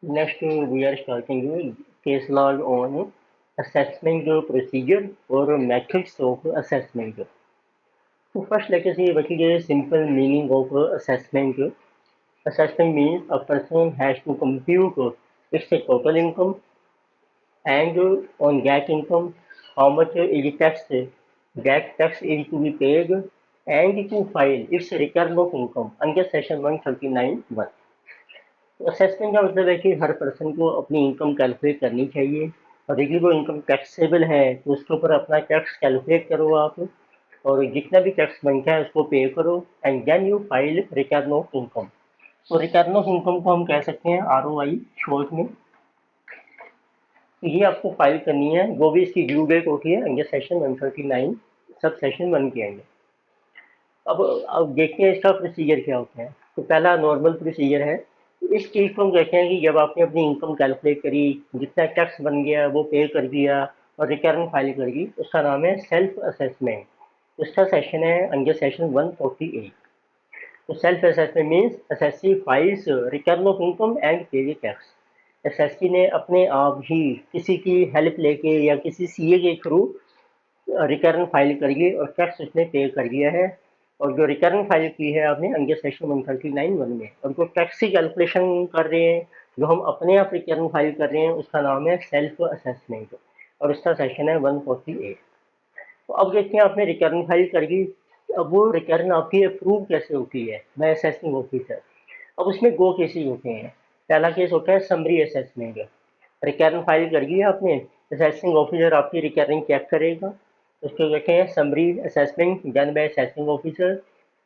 Next, we are starting case law on assessment procedure or methods of assessment. So first, let us see what is the simple meaning of assessment. Assessment means a person has to compute its total income and on that income, how much is tax that tax is to be paid and to file its return of income under section 139(1). Assessment का मतलब है कि हर person को अपनी income calculate करनी चाहिए और यदि वो इनकम टैक्सेबल है तो उसके ऊपर अपना टैक्स कैलकुलेट करो आप और जितना भी टैक्स बनता है उसको पे करो and then you file return of income. तो रिटर्न ऑफ इनकम को हम कह सकते हैं ROI शॉर्ट में। तो ये आपको फाइल करनी है, वो भी इसकी ड्यू डेट होती है अंडर सेक्शन 139 सब सेक्शन 1 के अंदर। अब देखते हैं इसका प्रोसीजर क्या होता है। तो पहला नॉर्मल प्रोसीजर है। इस चीज़ को हम कहते हैं कि जब आपने अपनी इनकम कैलकुलेट करी, जितना टैक्स बन गया वो पे कर दिया और रिटर्न फाइल कर दी, उसका नाम है सेल्फ असेसमेंट। उसका सेक्शन है अंडर सेक्शन 148। तो self assessment means SSC files return of income and पे टैक्स। एसएससी ने अपने आप ही किसी की हेल्प लेके या किसी सीए के थ्रू रिटर्न फाइल करिए और टैक्स उसने पे कर दिया है। और जो रिटर्न फाइल की है आपने अंडर सेक्शन 139(1) में, और जो टैक्स की कैलकुलेशन कर रहे हैं, जो हम अपने आप रिटर्न फाइल कर रहे हैं, उसका नाम है सेल्फ असेसमेंट और उसका सेक्शन है 148। तो अब देखते हैं आपने रिटर्न फाइल कर दी। अब वो रिटर्न आपकी अप्रूव कैसे होती है बाय असेसिंग ऑफिसर। अब उसमें दो केसेस होते हैं। पहला केस होता है समरी असेसमेंट। रिटर्न फाइल कर दी आपने, असेसिंग ऑफिसर आपकी रिटर्निंग चेक करेगा, उसको कहते हैं summary assessment done by assessing officer.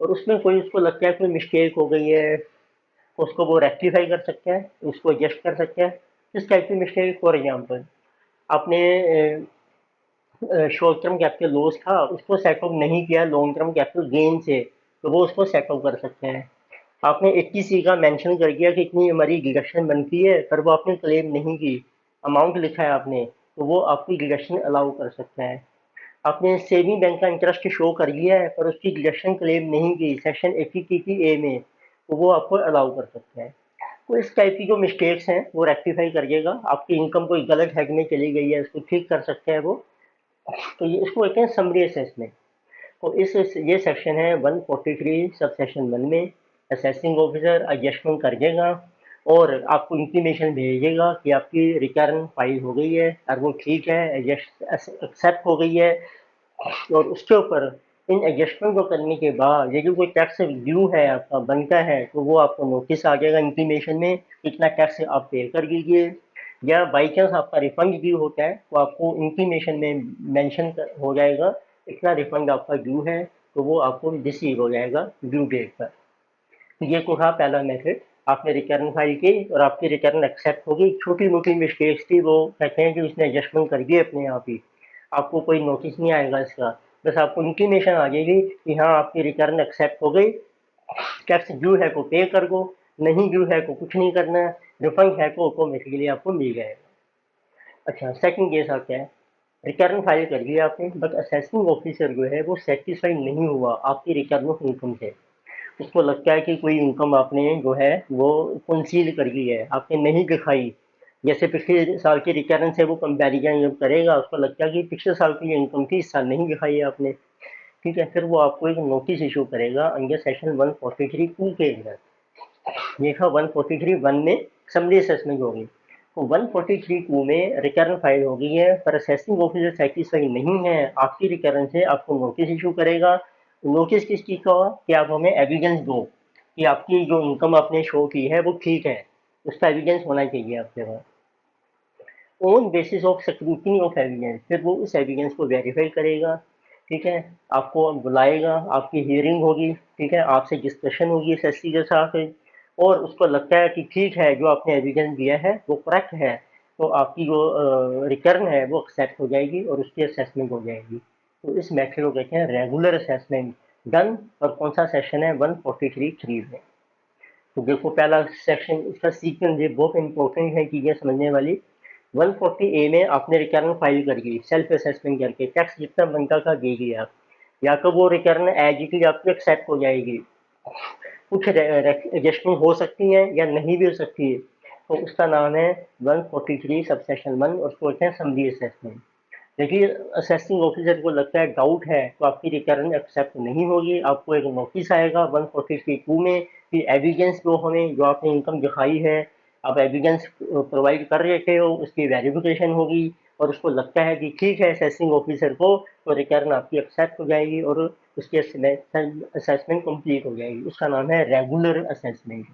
और उसमें कोई उसको लगता है कोई मिस्टेक हो गई है, उसको वो रेक्टिफाई कर सकता है, उसको एडजस्ट कर सकता है। इस टाइप की मिस्टेक, फॉर एग्जांपल आपने शॉर्ट टर्म कैपिटल लॉस था उसको सेटअप नहीं किया लॉन्ग टर्म कैपिटल गेन से, तो वो उसको सेटअप कर सकते हैं। आपने 80C का मेंशन कर दिया कि इतनी हमारी डिडक्शन बनती है, पर वो आपने क्लेम नहीं की, अमाउंट लिखा है आपने, तो वो आपकी डिडक्शन अलाउ कर सकता है। आपने सेविंग बैंक का इंटरेस्ट शो कर दिया है पर उसकी डिडक्शन क्लेम नहीं की सेक्शन 80TTA में, तो वो आपको अलाउ कर सकता है। तो इस टाइप की जो मिस्टेक्स हैं वो रेक्टिफाई करिएगा। आपकी इनकम कोई गलत हैग में चली गई है, उसको ठीक कर सकते हैं वो। तो ये इसको कहते हैं समरी असेसमेंट। तो ये सेक्शन है 143 सब सेक्शन 1 में। असेसिंग ऑफिसर एडजस्टमेंट कर देगा और आपको इंटीमेशन भेजेगा कि आपकी रिटर्न फाइल हो गई है और वो ठीक है, एक्सेप्ट हो गई है। और उसके ऊपर इन एडजस्टमेंट को करने के बाद यदि कोई टैक्स ड्यू है आपका बनता है, तो वो आपको नोटिस आ जाएगा इंटीमेशन में, इतना टैक्स आप पे कर दीजिए। या बाई चांस आपका रिफंड ड्यू होता है तो आपको इंटीमेशन में मेंशन हो जाएगा इतना रिफंड आपका ड्यू है, तो वो आपको रिसीव हो जाएगा ड्यू डेट पर। तो ये तो था पहला मेथड। आपने रिटर्न फाइल की और आपकी रिटर्न एक्सेप्ट होगी। छोटी मोटी मिस्टेक्स थी वो कहते हैं कि उसने एडजस्टमेंट कर दिए अपने आप ही, आपको कोई नोटिस नहीं आएगा इसका, बस आपको इंटीमेशन आ जाएगी कि हाँ आपकी रिटर्न एक्सेप्ट हो गई, टैक्स ड्यू है तो पे कर दो, नहीं ड्यू है तो कुछ नहीं करना है, रिफंड है तो ऑटोमेटिकली आपको मिल जाएगा। अच्छा, सेकंड केस आता है। रिटर्न फाइल कर दिया आपने बट असेसिंग ऑफिसर जो है वो सेटिस्फाइड नहीं हुआ आपकी रिटर्न ऑफ इनकम से। उसको लगता है कि कोई इनकम आपने जो है वो कंसील कर दी है, आपने नहीं दिखाई। जैसे पिछले साल की रिटर्न से वो कंपैरिजन जब करेगा उसको लगता है कि पिछले साल की इनकम थी, इस साल नहीं दिखाई है आपने। ठीक है, फिर वो आपको एक नोटिस इशू करेगा अंडर सेक्शन 143(2) के अंदर। ये था 143(1) में समरी असेसमेंट होगी। तो 143(2) में रिटर्न फाइल हो गई है पर असेसिंग ऑफिसर सेटिस्फाई नहीं है आपकी रिटर्न से, आपको नोटिस इशू करेगा। नोटिस किस चीज़ का होगा कि आप हमें एविडेंस दो कि आपकी जो इनकम आपने शो की है वो ठीक है, उसका एविडेंस होना चाहिए आपके पास। On basis of scrutiny of evidence, फिर वो उस एविडेंस को वेरीफाई करेगा। ठीक है, आपको बुलाएगा, आपकी हियरिंग होगी, ठीक है, आपसे डिस्कशन होगी एसएससी के साथ। और उसको लगता है कि ठीक है जो आपने एविडेंस दिया है वो करेक्ट है, तो आपकी जो रिटर्न है वो एक्सेप्ट हो जाएगी और उसकी असेसमेंट हो जाएगी। तो इस मेथड को कहते हैं रेगुलर असेसमेंट डन। और कौन सा सेक्शन है 143(3) में। तो देखो पहला सेक्शन, इसका सीक्वेंस ये बहुत इंपॉर्टेंट है चीज़ें समझने वाली। 140A में आपने रिटर्न फाइल कर दी सेल्फ असेसमेंट करके, टैक्स जितना बनता था दे दिया आप, या तो वो रिटर्न एज इट इज आपको एक्सेप्ट हो जाएगी, कुछ एडजस्टमेंट हो सकती है या नहीं भी हो सकती है। तो उसका नाम है 143 सबसेक्शन 1 और उसको बोलते हैं समरी असेसमेंट। देखिए, असेसिंग ऑफिसर को लगता है डाउट है तो आपकी रिटर्न एक्सेप्ट नहीं होगी, आपको एक नोटिस आएगा 143(2) में कि एविडेंस जो हमें जो आपने इनकम दिखाई है, आप एविडेंस प्रोवाइड कर रहे हो, उसकी वेरिफिकेशन होगी और उसको लगता है कि ठीक है असेसिंग ऑफिसर को, तो रिटर्न आपकी एक्सेप्ट हो जाएगी और उसकी असेसमेंट कंप्लीट हो जाएगी। उसका नाम है रेगुलर असेसमेंट,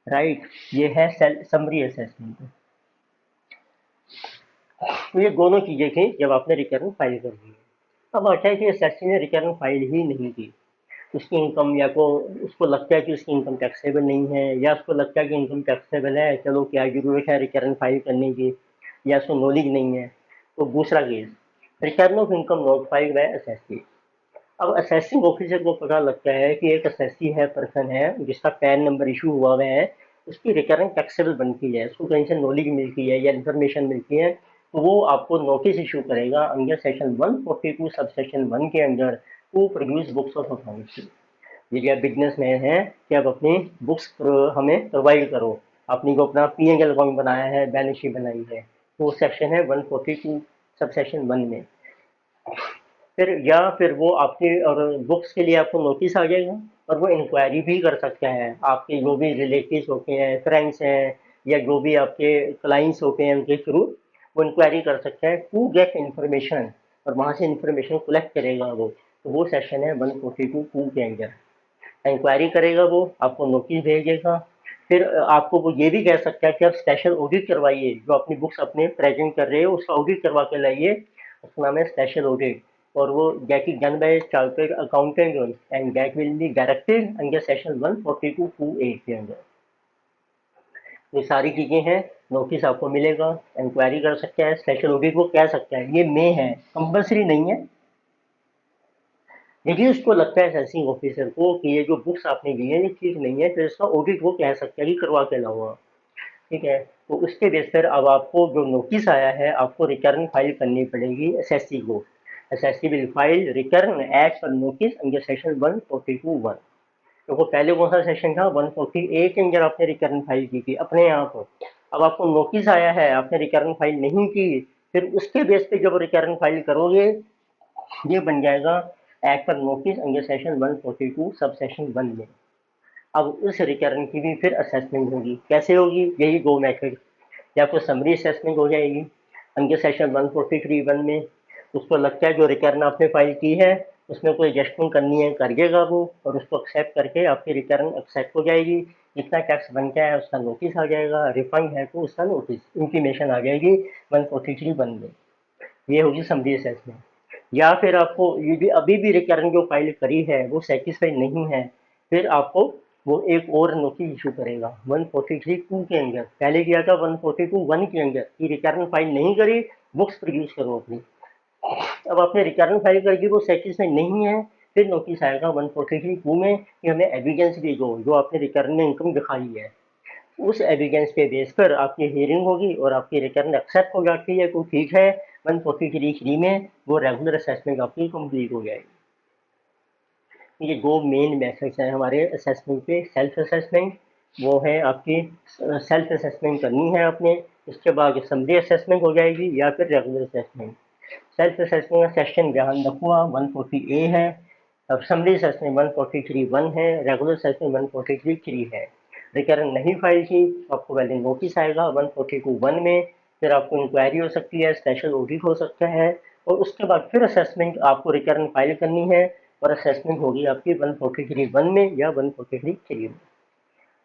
राइट। ये है समरी असेसमेंट। तो ये दोनों चीजें थी जब आपने रिटर्न फाइल कर दी। अब आता है कि एसएससी ने रिटर्न फाइल ही नहीं की, उसकी इनकम या को उसको लगता है कि उसकी इनकम टैक्सेबल नहीं है, या उसको लगता है कि इनकम टैक्सेबल है, चलो क्या जरूरत है रिटर्न फाइल करने की, या उसको नॉलेज नहीं है। तो दूसरा case, return of income not filed by SSC. अब असेसिंग ऑफिसर को पता लगता है कि एक असेसी है, पर्सन है जिसका पैन नंबर इशू हुआ हुआ है, उसकी रिटर्न टैक्सेबल बनती है, उसको कहीं से नॉलेज मिलती है या इन्फॉर्मेशन मिलती है, तो वो आपको नोटिस इशू करेगा अंडर सेक्शन 142 सब सेक्शन 1 के अंदर to produce books of accounts. यदि आप बिजनेस मैन हैं कि आप अपनी बुक्स हमें प्रोवाइड करो, आपने को अपना P&L अकाउंट बनाया है, बैलेंस शीट बनाई है, तो सेक्शन है 142 सब सेक्शन 1 में। फिर वो आपके और बुक्स के लिए आपको नोटिस आ जाएगा और वो इंक्वायरी भी कर सकता है, आपके जो भी रिलेटिव्स होते हैं, फ्रेंड्स हैं, या जो भी आपके क्लाइंट्स होते हैं उनके थ्रू वो इंक्वायरी कर सकता है टू गेट इन्फॉर्मेशन, और वहाँ से इन्फॉर्मेशन कलेक्ट करेगा वो। तो वो सेशन है 142 के अंदर इंक्वायरी करेगा, वो आपको नोटिस भेजेगा। फिर आपको वो ये भी कह सकता है कि आप स्पेशल ऑडिट करवाइए, जो अपनी बुक्स अपने प्रेजेंट कर रहे हो उसका ऑडिट करवा के लाइए, उसका नाम है स्पेशल ऑडिट। और वो that is done by chartered accountant and that will be directed under section 142(2)(a) के अंदर। ये सारी चीजें हैं, नोटिस आपको मिलेगा, इंक्वायरी कर सकता है, स्पेशल ऑडिट वो कह सकता है, ये मे है, कंपल्सरी नहीं है। यदि उसको लगता है असेसिंग ऑफिसर को कि ये जो बुक्स आपने दी है ये ठीक नहीं है, तो इसका ऑडिट वो कह सकता है कि करवा के लाऊंगा, ठीक है। तो उसके बेस पर अब आपको जो नोटिस आया है आपको रिटर्न फाइल करनी पड़ेगी एसएससी को। SSC will file return as per notice under section 142(1). तो वो पहले कौन सा सेक्शन था, 148 के अंदर आपने रिटर्न फाइल की थी अपने यहाँ पर। अब आपको नोटिस आया है, आपने रिटर्न फाइल नहीं की, फिर उसके बेस पे जब रिटर्न फाइल करोगे ये बन जाएगा as per notice under section 142 सब सेक्शन 1 में। अब उस रिटर्न की भी फिर असेसमेंट होगी, कैसे होगी, यही दो मेथड, या तो समरी असेसमेंट हो जाएगी अंडर सेक्शन 143(1) में, उसको लगता है जो रिटर्न आपने फाइल की है उसमें कोई एडजस्टमेंट करनी है करिएगा वो, और उसको एक्सेप्ट करके आपकी रिटर्न एक्सेप्ट हो जाएगी, जितना टैक्स बनता है उसका नोटिस आ जाएगा, रिफंड है तो उसका नोटिस इंटीमेशन आ जाएगी 143(1) में। ये होगी समरी असेसमेंट। या फिर आपको ये भी अभी भी रिटर्न जो फाइल करी है वो सेटिस्फाई नहीं है, फिर आपको वो एक और नोटिस इशू करेगा 143(2) के अंदर, पहले किया था 142(1) के अंदर कि रिटर्न फाइल नहीं करी, बुक्स प्रोड्यूस करो अपनी। अब आपने रिटर्न फाइल करके वो सेटिस्फाई नहीं है, फिर नोटिस आएगा 143(2) में कि हमें एविडेंस भी दो जो आपने रिटर्न में इनकम दिखाई है। उस एविडेंस के बेस पर आपकी हियरिंग होगी और आपकी रिटर्न एक्सेप्ट हो जाती है तो ठीक है, 143(3) में वो रेगुलर असेसमेंट आपकी कंप्लीट हो जाएगी। ये दो मेन मेथड्स हैं हमारे असेसमेंट के। सेल्फ असेसमेंट वो है आपकी सेल्फ असेसमेंट करनी है आपने, उसके बाद समरी असेसमेंट हो जाएगी या फिर रेगुलर असेसमेंट। सेल्फ असेसमेंट का सेक्शन ध्यान रखो, 140A है, अब समरी असेसमेंट 143(1) है, रेगुलर असेसमेंट 143(3) है। रिटर्न नहीं फाइल की तो आपको पहले नोटिस आएगा 142(1) में, फिर आपको इंक्वायरी हो सकती है, स्पेशल ऑडिट हो सकता है, और उसके बाद फिर असेसमेंट आपको रिटर्न फाइल करनी है, और असेसमेंट होगी आपकी 143(1) में या 143(3) में।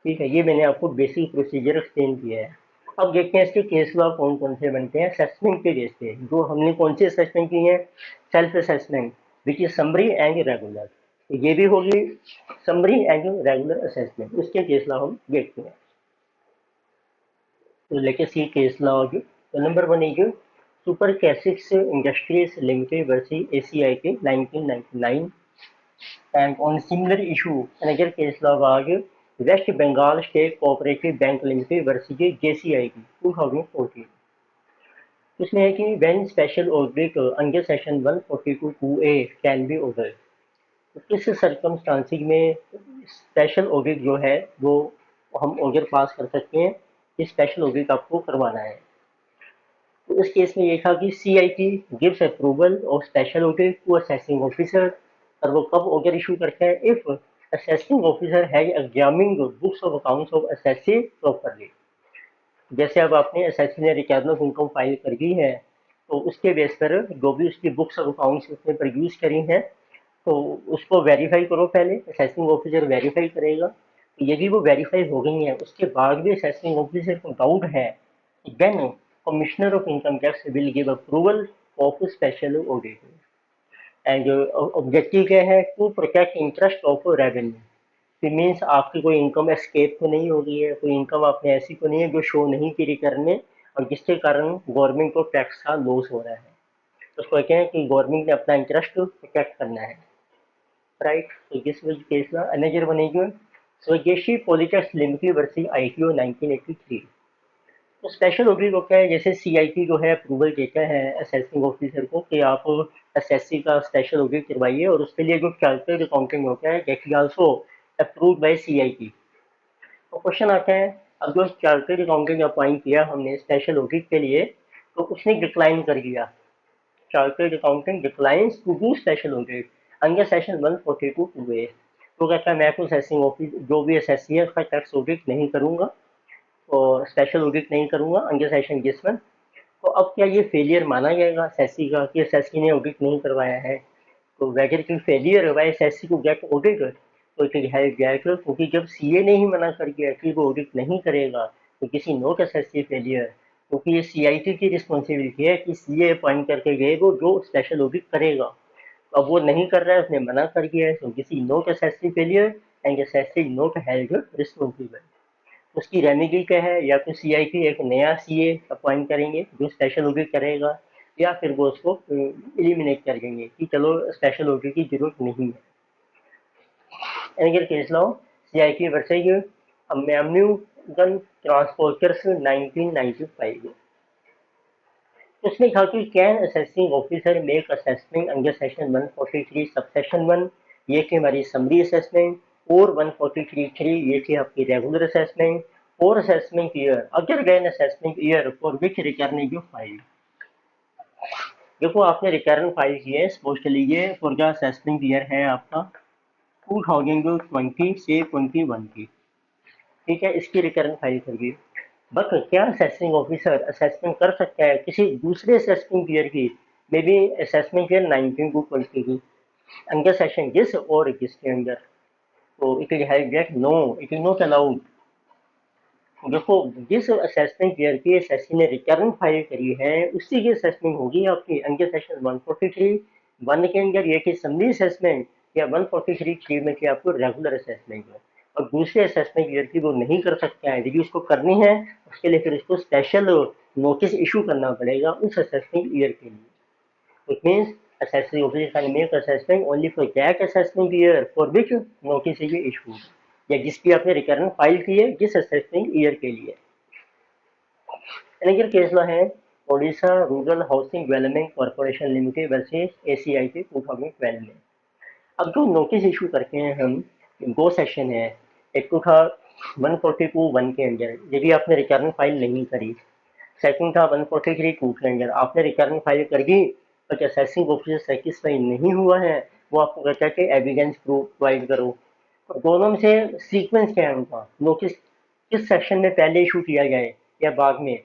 ठीक है, ये मैंने आपको बेसिक प्रोसीजर एक्सप्लेन किया है। अब देखते हैं इसके केस लॉ कौन कौन से बनते हैं असेसमेंट के बेस पे। जो हमने कौन सी असेसमेंट की है, self assessment which is summary and regular, ये भी होगी समरी एंड रेगुलर असेसमेंट, उसके केस लॉ हम देखते हैं। तो लेके सी केस लॉ जो तो number 1 is super cassettes industries limited versus ACI के 1999, and on similar issue another case law was West Bengal State Cooperative Bank Limited versus JCI 2014। इसमें है कि when special audit under section 142(2)(a can be ordered, तो किस circumstances में special audit जो है वो हम ऑर्डर पास कर सकते हैं। ये स्पेशल ऑडिट आपको करवाना है। तो उस केस में ये था कि CIT gives approval of special audit to assessing officer, और वो कब ऑर्डर इशू करता है, if assessing officer has examined books of accounts of assessee properly. जैसे अब आपने एसएससी ने रिटर्न ऑफ इनकम फाइल कर दी है, तो उसके बेस पर जो भी उसकी बुक्स ऑफ अकाउंट्स उसने प्रोड्यूस करी हैं, तो उसको वेरीफाई करो। पहले असेसिंग ऑफिसर वेरीफाई करेगा, तो यदि वो वेरीफाई हो गई है, उसके बाद भी असेसिंग ऑफिसर को डाउट है, then commissioner of income tax will give approval of special audit. And objective क्या है, to protect interest of revenue. Means आपकी कोई इनकम एस्केप तो नहीं हो गई है, कोई इनकम आपने ऐसी तो नहीं है जो शो नहीं की रिटर्न में, और जिसके कारण गवर्नमेंट को टैक्स का लॉस हो रहा है। तो उसको कहते हैं कि गवर्नमेंट ने अपना इंटरेस्ट प्रोटेक्ट करना है, राइट। तो this was case another one is स्वदेशी पॉलिटेक्स लिमिटेड वर्सेस ITO 1983। तो स्पेशल ऑडिट होता है, जैसे CIT जो है अप्रूवल देता है असेसिंग ऑफिसर को कि आप एसएससी का स्पेशल ऑडिट करवाइए, और उसके लिए जो चार्टर्ड अकाउंटिंग होता है that is also approved by CIT। तो क्वेश्चन आता है, अब जो चार्टर्ड अकाउंटेंट अपॉइंट किया हमने स्पेशल ऑडिट के लिए, तो उसने डिक्लाइन कर दिया। Chartered accountant declines to do special audit under section 142(2)A। तो कहता है मैं तो असेसिंग ऑफिस जो भी एसएससी है उसका टैक्स ऑडिट नहीं करूंगा, और स्पेशल ऑडिट नहीं करूंगा अंडर सेक्शन जिस वन। तो अब क्या ये फेलियर माना जाएगा एसएससी का कि एसएससी ने ऑडिट नहीं करवाया है? तो whether it will failure by SSC to get audited, तो इट इज हेल्ड दैट, क्योंकि जब सीए ने ही मना कर दिया कि वो ऑडिट नहीं करेगा, तो किसी नॉट एसएससी फेलियर, क्योंकि ये CIT की रिस्पॉन्सिबिलिटी है कि सीए अपॉइंट करके गए वो जो स्पेशल ऑडिट करेगा। तो अब वो नहीं कर रहा है, उसने मना कर दिया है, तो किसी not SSC failure and SSC not held responsible. उसकी रेमेडी क्या है, या तो CIT एक नया सीए अपॉइंट करेंगे जो स्पेशल ऑडिट करेगा, या फिर वो उसको एलिमिनेट कर देंगे कि चलो स्पेशल ऑडिट की जरूरत नहीं है। Another case law, CIT versus Mamnugan Transporters 1995। उसने कहा कि can assessing officer make assessment under section 143 subsection 1, ये थी हमारी समरी असेसमेंट, और 143(3) ये थी आपकी रेगुलर असेसमेंट, और असेसमेंट ईयर अगर गैन assessment year for which return is file. देखो आपने रिटर्न फाइल किए है, सपोज के लिए फॉर द असेसमेंट ईयर है आपका 2020 से 21 की, ठीक है, इसकी रिटर्न फाइल करिए। बट क्या असेसिंग ऑफिसर असेसमेंट कर सकता है किसी दूसरे असेसमेंट ईयर की, may be assessment year 19 to 20 की, अंडर सेक्शन जिस और जिसके अंदर? तो it is have that no, it is not allowed. देखो जिस असेसमेंट ईयर की एसएससी ने रिटर्न फाइल करी है उसी की असेसमेंट होगी आपकी अंडर सेक्शन 143(1) के अंदर, ये कि समरी असेसमेंट, या 143(3) में कि आपको रेगुलर असेसमेंट है। और दूसरे असेसमेंट ईयर की वो नहीं कर सकता है, यदि उसको करनी है उसके लिए फिर उसको स्पेशल नोटिस इशू करना पड़ेगा उस असेसमेंट ईयर के लिए। It means assessing officer can make assessment only for that assessment year for which notice is issued, या जिसकी आपने रिटर्न फाइल की है जिस असेसमेंट ईयर के लिए। अगला केस लॉ है Odisha rural housing development corporation limited versus ACIT 2012 में। अब जो नोटिस इशू करते हैं हम, दो सेक्शन है, एक तो था 142(1) के अंदर यदि आपने रिटर्न फाइल नहीं करी, सेकंड था 143(2) के अंदर आपने रिटर्न फाइल कर दी बट असेसिंग ऑफिसर सेटिस्फाई नहीं हुआ है, वो आपको कहता है कि एविडेंस प्रूफ प्रोवाइड करो। तो दोनों में से सीक्वेंस क्या है उनका, नोटिस किस सेक्शन में पहले इशू किया जाए या बाद में,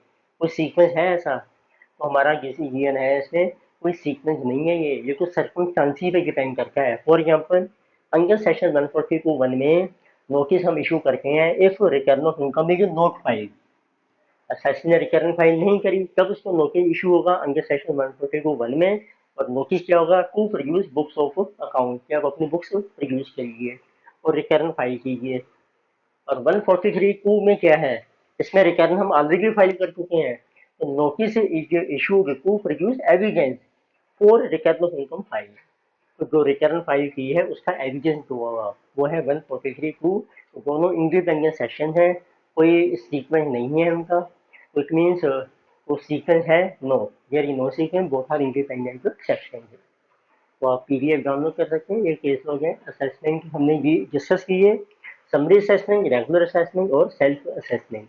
कोई सीक्वेंस है ऐसा? तो हमारा डिसीजन है इसमें कोई सीक्वेंस नहीं है, ये कुछ सर्कमस्टांसी पे डिपेंड करता है। फॉर एग्जांपल अंडर सेक्शन 142(1) में नोटिस हम इशू करते हैं if return of income is not filed. SSC ने रिटर्न फाइल नहीं करी तब उसको नोटिस इशू होगा अंडर सेक्शन 142(1) में, और नोटिस क्या होगा, to produce books of account, क्या आप अपनी बुक्स प्रोड्यूस करिए और रिटर्न फाइल कीजिए। और 143(2) में क्या है, इसमें रिटर्न हम ऑलरेडी फाइल कर चुके हैं, तो notice is issued to produce evidence for return of income file. तो जो रिटर्न फाइल की है उसका एविडेंस जो होगा वो है 143(2). तो दोनों इंडिपेंडेंट सेक्शन है, कोई सीक्वेंस नहीं है उनका, इट मीन्स वो सीक्वेंस है no, there is no sequence, both are independent section है। तो आप PDF डाउनलोड कर सकते हैं। ये केस लॉग है, असेसमेंट हमने भी डिस्कस की है, समरी असेसमेंट, रेगुलर असेसमेंट और सेल्फ असेसमेंट।